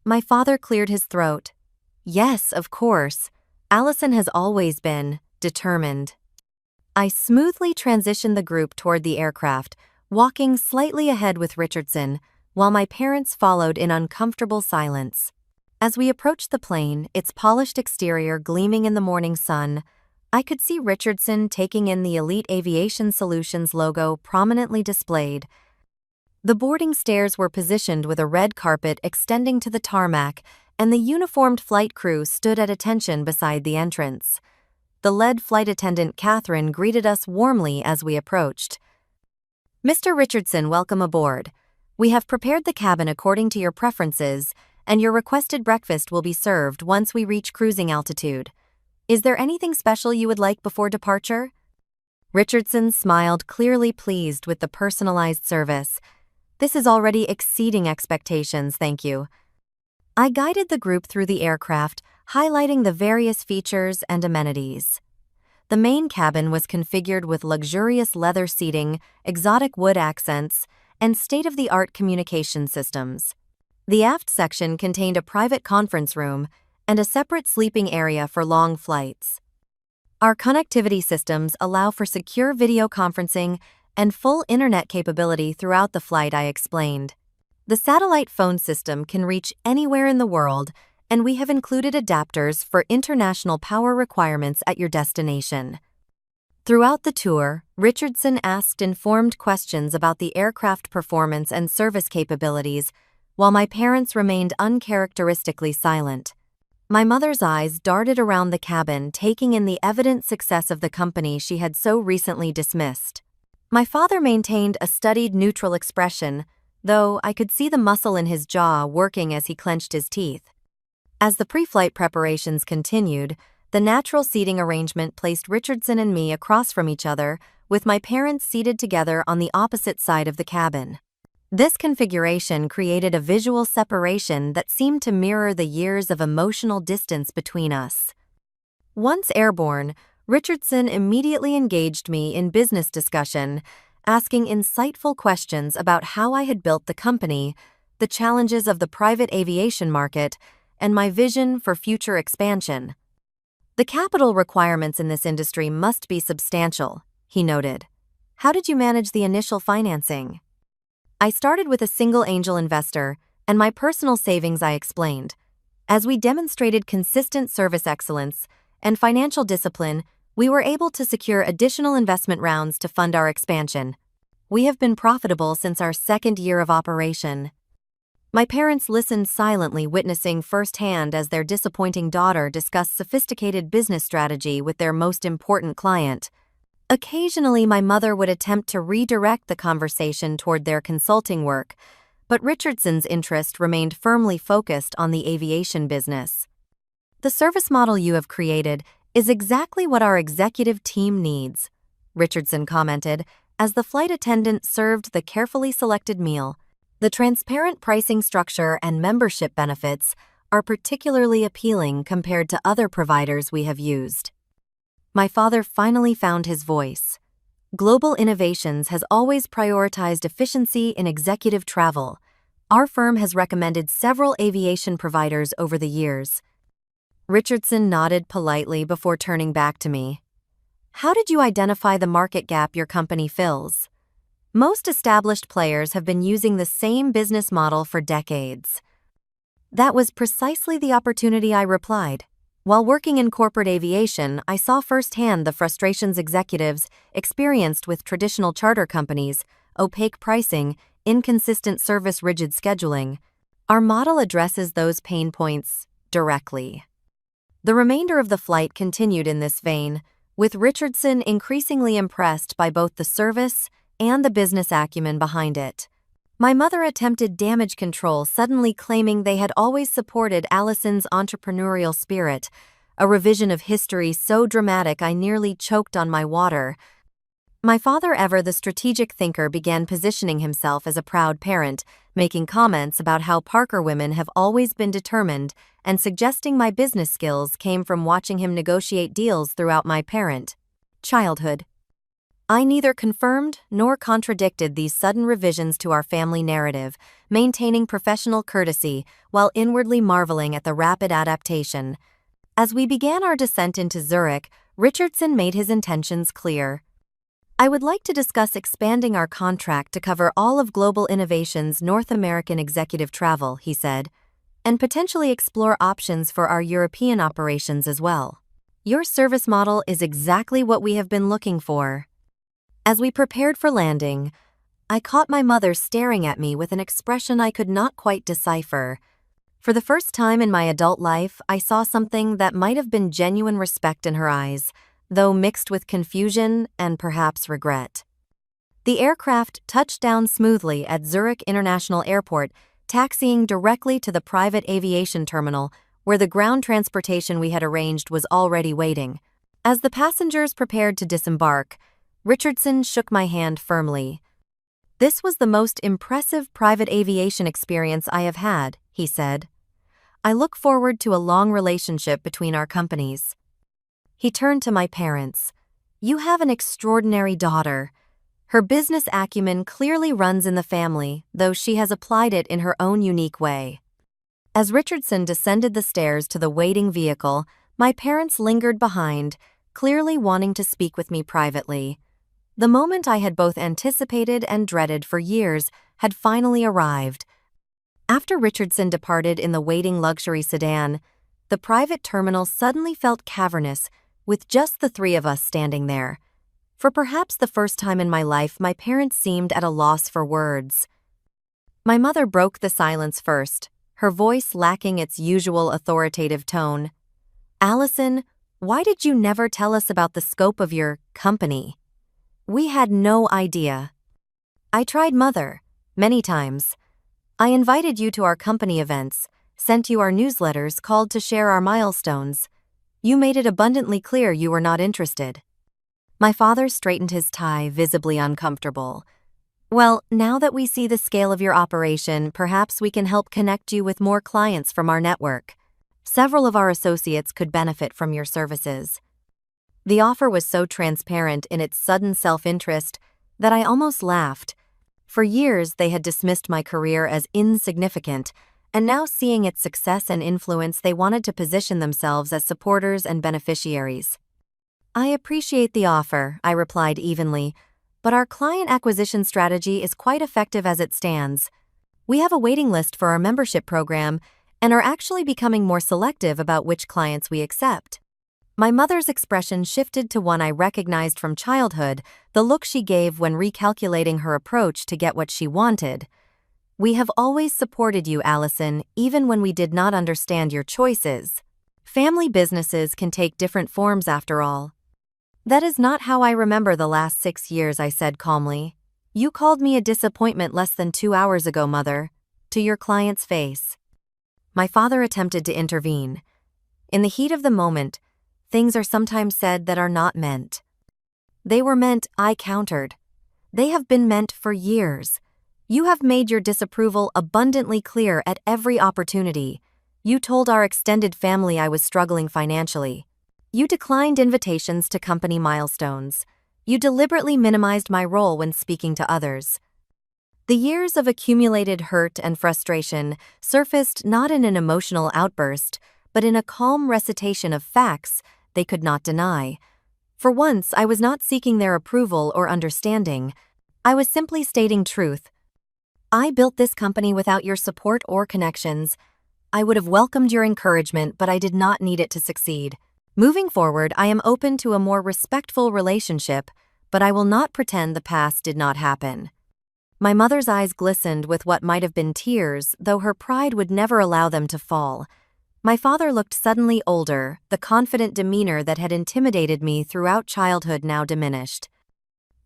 My father cleared his throat. Yes, of course. Allison has always been determined. I smoothly transitioned the group toward the aircraft, walking slightly ahead with Richardson, while my parents followed in uncomfortable silence. As we approached the plane, its polished exterior gleaming in the morning sun, I could see Richardson taking in the Elite Aviation Solutions logo prominently displayed. The boarding stairs were positioned with a red carpet extending to the tarmac, and the uniformed flight crew stood at attention beside the entrance. The lead flight attendant Catherine greeted us warmly as we approached. Mr. Richardson, welcome aboard. We have prepared the cabin according to your preferences, and your requested breakfast will be served once we reach cruising altitude. Is there anything special you would like before departure? Richardson smiled, clearly pleased with the personalized service. This is already exceeding expectations, thank you. I guided the group through the aircraft, highlighting the various features and amenities. The main cabin was configured with luxurious leather seating, exotic wood accents, and state-of-the-art communication systems. The aft section contained a private conference room and a separate sleeping area for long flights. Our connectivity systems allow for secure video conferencing and full internet capability throughout the flight, I explained. The satellite phone system can reach anywhere in the world, and we have included adapters for international power requirements at your destination. Throughout the tour, Richardson asked informed questions about the aircraft performance and service capabilities, while my parents remained uncharacteristically silent. My mother's eyes darted around the cabin, taking in the evident success of the company she had so recently dismissed. My father maintained a studied neutral expression, though I could see the muscle in his jaw working as he clenched his teeth. As the pre-flight preparations continued, the natural seating arrangement placed Richardson and me across from each other, with my parents seated together on the opposite side of the cabin. This configuration created a visual separation that seemed to mirror the years of emotional distance between us. Once airborne, Richardson immediately engaged me in business discussion, asking insightful questions about how I had built the company, the challenges of the private aviation market, and my vision for future expansion. The capital requirements in this industry must be substantial, he noted. How did you manage the initial financing? I started with a single angel investor and my personal savings, I explained. As we demonstrated consistent service excellence and financial discipline, we were able to secure additional investment rounds to fund our expansion. We have been profitable since our second year of operation. My parents listened silently, witnessing firsthand as their disappointing daughter discussed sophisticated business strategy with their most important client. Occasionally, my mother would attempt to redirect the conversation toward their consulting work, but Richardson's interest remained firmly focused on the aviation business. The service model you have created is exactly what our executive team needs, Richardson commented as the flight attendant served the carefully selected meal. The transparent pricing structure and membership benefits are particularly appealing compared to other providers we have used. My father finally found his voice. Global Innovations has always prioritized efficiency in executive travel. Our firm has recommended several aviation providers over the years. Richardson nodded politely before turning back to me. How did you identify the market gap your company fills? Most established players have been using the same business model for decades. That was precisely the opportunity, I replied. While working in corporate aviation, I saw firsthand the frustrations executives experienced with traditional charter companies, opaque pricing, inconsistent service, rigid scheduling. Our model addresses those pain points directly. The remainder of the flight continued in this vein, with Richardson increasingly impressed by both the service and the business acumen behind it. My mother attempted damage control, suddenly claiming they had always supported Allison's entrepreneurial spirit, a revision of history so dramatic I nearly choked on my water. My father, ever the strategic thinker, began positioning himself as a proud parent, making comments about how Parker women have always been determined and suggesting my business skills came from watching him negotiate deals throughout my childhood. I neither confirmed nor contradicted these sudden revisions to our family narrative, maintaining professional courtesy while inwardly marveling at the rapid adaptation. As we began our descent into Zurich, Richardson made his intentions clear. I would like to discuss expanding our contract to cover all of Global Innovation's North American executive travel, he said, and potentially explore options for our European operations as well. Your service model is exactly what we have been looking for. As we prepared for landing, I caught my mother staring at me with an expression I could not quite decipher. For the first time in my adult life, I saw something that might have been genuine respect in her eyes, though mixed with confusion and perhaps regret. The aircraft touched down smoothly at Zurich International Airport, taxiing directly to the private aviation terminal, where the ground transportation we had arranged was already waiting. As the passengers prepared to disembark, Richardson shook my hand firmly. "This was the most impressive private aviation experience I have had," he said. "I look forward to a long relationship between our companies." He turned to my parents. "You have an extraordinary daughter. Her business acumen clearly runs in the family, though she has applied it in her own unique way." As Richardson descended the stairs to the waiting vehicle, my parents lingered behind, clearly wanting to speak with me privately. The moment I had both anticipated and dreaded for years had finally arrived. After Richardson departed in the waiting luxury sedan, the private terminal suddenly felt cavernous, with just the three of us standing there. For perhaps the first time in my life, my parents seemed at a loss for words. My mother broke the silence first, her voice lacking its usual authoritative tone. "Allison, why did you never tell us about the scope of your company? We had no idea." "I tried, Mother, many times. I invited you to our company events, sent you our newsletters, called to share our milestones. You made it abundantly clear you were not interested." My father straightened his tie, visibly uncomfortable. "Well, now that we see the scale of your operation, perhaps we can help connect you with more clients from our network. Several of our associates could benefit from your services." The offer was so transparent in its sudden self-interest that I almost laughed. For years, they had dismissed my career as insignificant, and now seeing its success and influence, they wanted to position themselves as supporters and beneficiaries. "I appreciate the offer," I replied evenly, "but our client acquisition strategy is quite effective as it stands. We have a waiting list for our membership program and are actually becoming more selective about which clients we accept." My mother's expression shifted to one I recognized from childhood, the look she gave when recalculating her approach to get what she wanted. "We have always supported you, Allison, even when we did not understand your choices. Family businesses can take different forms after all." "That is not how I remember the last 6 years," I said calmly. "You called me a disappointment less than 2 hours ago, Mother, to your client's face." My father attempted to intervene. "In the heat of the moment, things are sometimes said that are not meant." "They were meant," I countered. "They have been meant for years. You have made your disapproval abundantly clear at every opportunity. You told our extended family I was struggling financially. You declined invitations to company milestones. You deliberately minimized my role when speaking to others." The years of accumulated hurt and frustration surfaced not in an emotional outburst, but in a calm recitation of facts they could not deny. For once, I was not seeking their approval or understanding. I was simply stating truth. "I built this company without your support or connections. I would have welcomed your encouragement, but I did not need it to succeed. Moving forward, I am open to a more respectful relationship, but I will not pretend the past did not happen." My mother's eyes glistened with what might have been tears, though her pride would never allow them to fall. My father looked suddenly older, the confident demeanor that had intimidated me throughout childhood now diminished.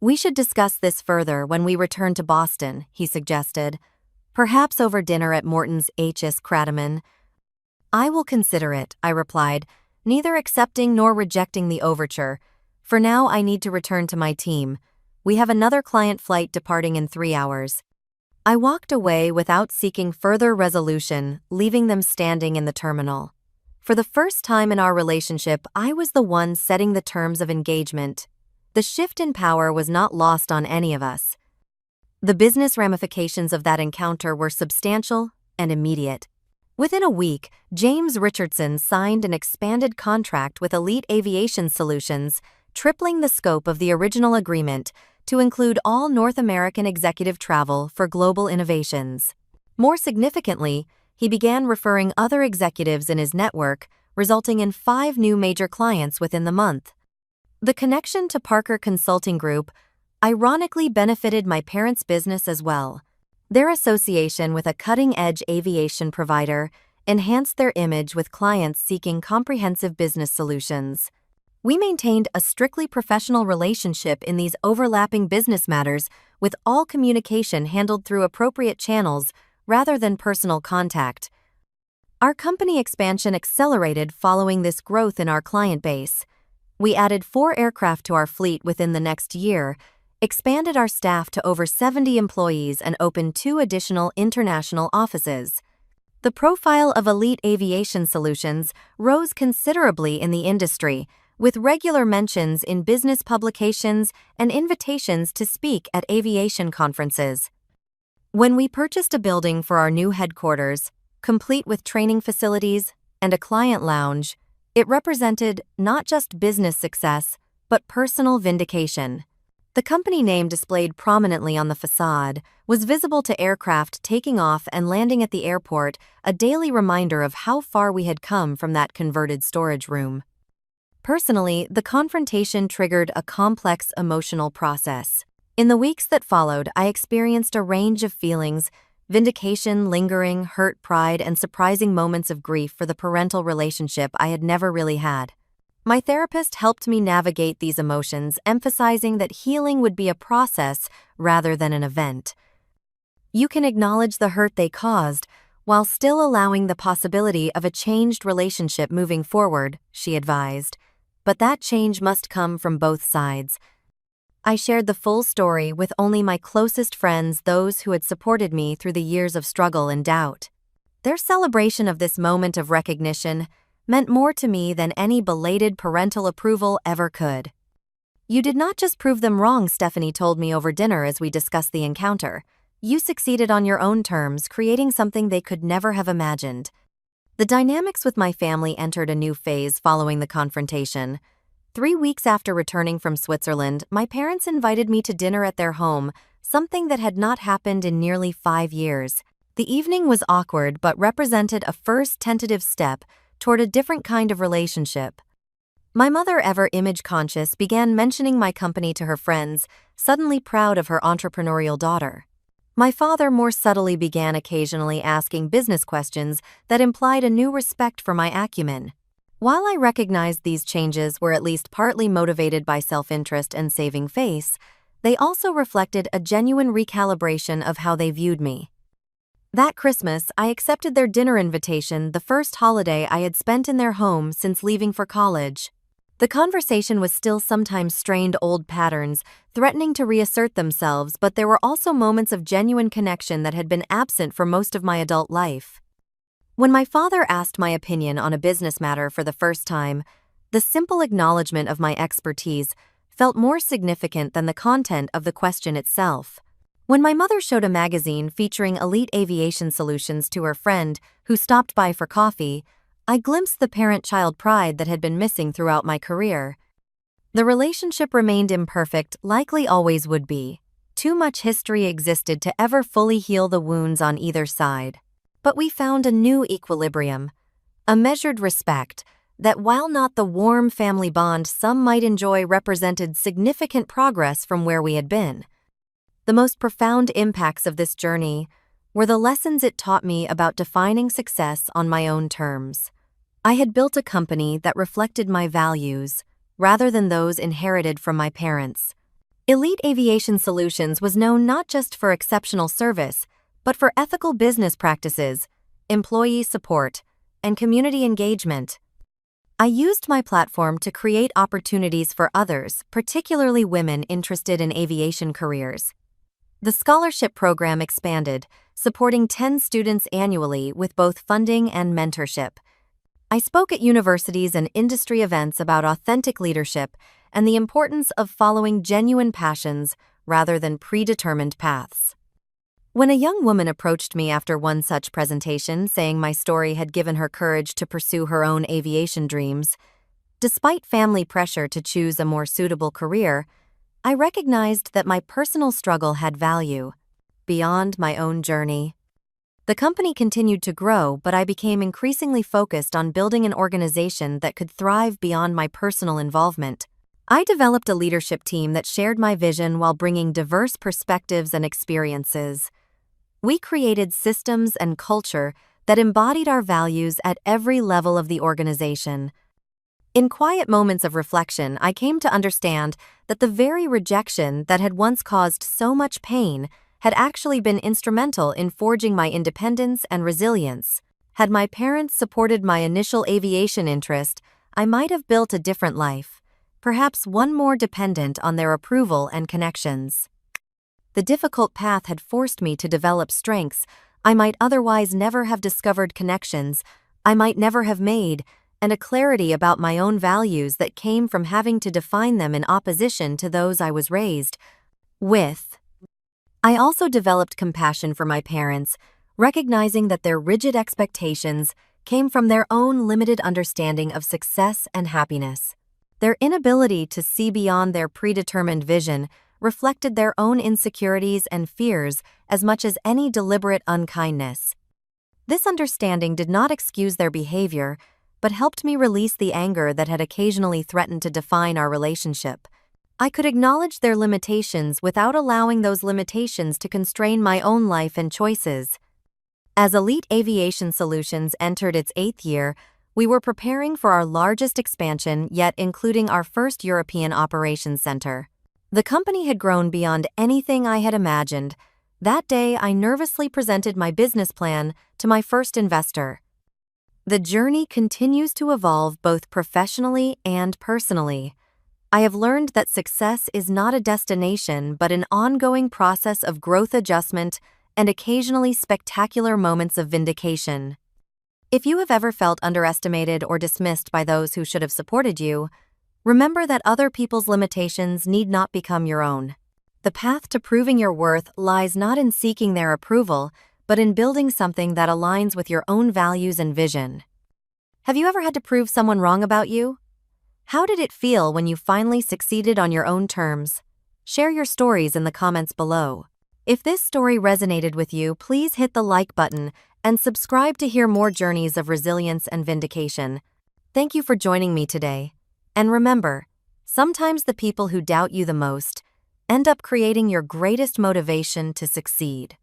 "We should discuss this further when we return to Boston," he suggested. "Perhaps over dinner at Morton's H.S. Cradoman." "I will consider it," I replied, neither accepting nor rejecting the overture. For now I need to return to my team. We have another client flight departing in 3 hours. I walked away without seeking further resolution, leaving them standing in the terminal. For the first time in our relationship, I was the one setting the terms of engagement. The shift in power was not lost on any of us. The business ramifications of that encounter were substantial and immediate. Within a week, James Richardson signed an expanded contract with Elite Aviation Solutions, tripling the scope of the original agreement to include all North American executive travel for global innovations. More significantly, he began referring other executives in his network, resulting in 5 new major clients within the month. The connection to Parker Consulting Group ironically benefited my parents' business as well. Their association with a cutting-edge aviation provider enhanced their image with clients seeking comprehensive business solutions. We maintained a strictly professional relationship in these overlapping business matters, with all communication handled through appropriate channels rather than personal contact. Our company expansion accelerated following this growth in our client base. We added 4 aircraft to our fleet within the next year, expanded our staff to over 70 employees, and opened 2 additional international offices. The profile of Elite Aviation Solutions rose considerably in the industry, with regular mentions in business publications and invitations to speak at aviation conferences. When we purchased a building for our new headquarters, complete with training facilities and a client lounge, it represented not just business success, but personal vindication. The company name displayed prominently on the facade was visible to aircraft taking off and landing at the airport, a daily reminder of how far we had come from that converted storage room. Personally, the confrontation triggered a complex emotional process. In the weeks that followed, I experienced a range of feelings: vindication, lingering, hurt, pride, and surprising moments of grief for the parental relationship I had never really had. My therapist helped me navigate these emotions, emphasizing that healing would be a process rather than an event. "You can acknowledge the hurt they caused, while still allowing the possibility of a changed relationship moving forward," she advised. "But that change must come from both sides." I shared the full story with only my closest friends, those who had supported me through the years of struggle and doubt. Their celebration of this moment of recognition meant more to me than any belated parental approval ever could. "You did not just prove them wrong," Stephanie told me over dinner as we discussed the encounter. "You succeeded on your own terms, creating something they could never have imagined." The dynamics with my family entered a new phase following the confrontation. 3 weeks after returning from Switzerland, my parents invited me to dinner at their home, something that had not happened in nearly 5 years. The evening was awkward but represented a first tentative step toward a different kind of relationship. My mother, ever image-conscious, began mentioning my company to her friends, suddenly proud of her entrepreneurial daughter. My father more subtly began occasionally asking business questions that implied a new respect for my acumen. While I recognized these changes were at least partly motivated by self-interest and saving face, they also reflected a genuine recalibration of how they viewed me. That Christmas, I accepted their dinner invitation, the first holiday I had spent in their home since leaving for college. The conversation was still sometimes strained old patterns, threatening to reassert themselves, but there were also moments of genuine connection that had been absent for most of my adult life. When my father asked my opinion on a business matter for the first time, the simple acknowledgement of my expertise felt more significant than the content of the question itself. When my mother showed a magazine featuring Elite Aviation Solutions to her friend who stopped by for coffee, I glimpsed the parent-child pride that had been missing throughout my career. The relationship remained imperfect, likely always would be. Too much history existed to ever fully heal the wounds on either side. But we found a new equilibrium, a measured respect that, while not the warm family bond some might enjoy, represented significant progress from where we had been. The most profound impacts of this journey were the lessons it taught me about defining success on my own terms. I had built a company that reflected my values, rather than those inherited from my parents. Elite Aviation Solutions was known not just for exceptional service, but for ethical business practices, employee support, and community engagement. I used my platform to create opportunities for others, particularly women interested in aviation careers. The scholarship program expanded, supporting 10 students annually with both funding and mentorship. I spoke at universities and industry events about authentic leadership and the importance of following genuine passions rather than predetermined paths. When a young woman approached me after one such presentation saying my story had given her courage to pursue her own aviation dreams, despite family pressure to choose a more suitable career, I recognized that my personal struggle had value beyond my own journey. The company continued to grow, but I became increasingly focused on building an organization that could thrive beyond my personal involvement. I developed a leadership team that shared my vision while bringing diverse perspectives and experiences. We created systems and culture that embodied our values at every level of the organization. In quiet moments of reflection, I came to understand that the very rejection that had once caused so much pain had actually been instrumental in forging my independence and resilience. Had my parents supported my initial aviation interest, I might have built a different life, perhaps one more dependent on their approval and connections. The difficult path had forced me to develop strengths I might otherwise never have discovered, connections I might never have made, and a clarity about my own values that came from having to define them in opposition to those I was raised with. I also developed compassion for my parents, recognizing that their rigid expectations came from their own limited understanding of success and happiness. Their inability to see beyond their predetermined vision reflected their own insecurities and fears as much as any deliberate unkindness. This understanding did not excuse their behavior, but helped me release the anger that had occasionally threatened to define our relationship. I could acknowledge their limitations without allowing those limitations to constrain my own life and choices. As Elite Aviation Solutions entered its 8th year, we were preparing for our largest expansion yet, including our first European operations center. The company had grown beyond anything I had imagined. That day, I nervously presented my business plan to my first investor. The journey continues to evolve both professionally and personally. I have learned that success is not a destination but an ongoing process of growth, adjustment, and occasionally spectacular moments of vindication. If you have ever felt underestimated or dismissed by those who should have supported you, remember that other people's limitations need not become your own. The path to proving your worth lies not in seeking their approval, but in building something that aligns with your own values and vision. Have you ever had to prove someone wrong about you? How did it feel when you finally succeeded on your own terms? Share your stories in the comments below. If this story resonated with you, please hit the like button and subscribe to hear more journeys of resilience and vindication. Thank you for joining me today. And remember, sometimes the people who doubt you the most end up creating your greatest motivation to succeed.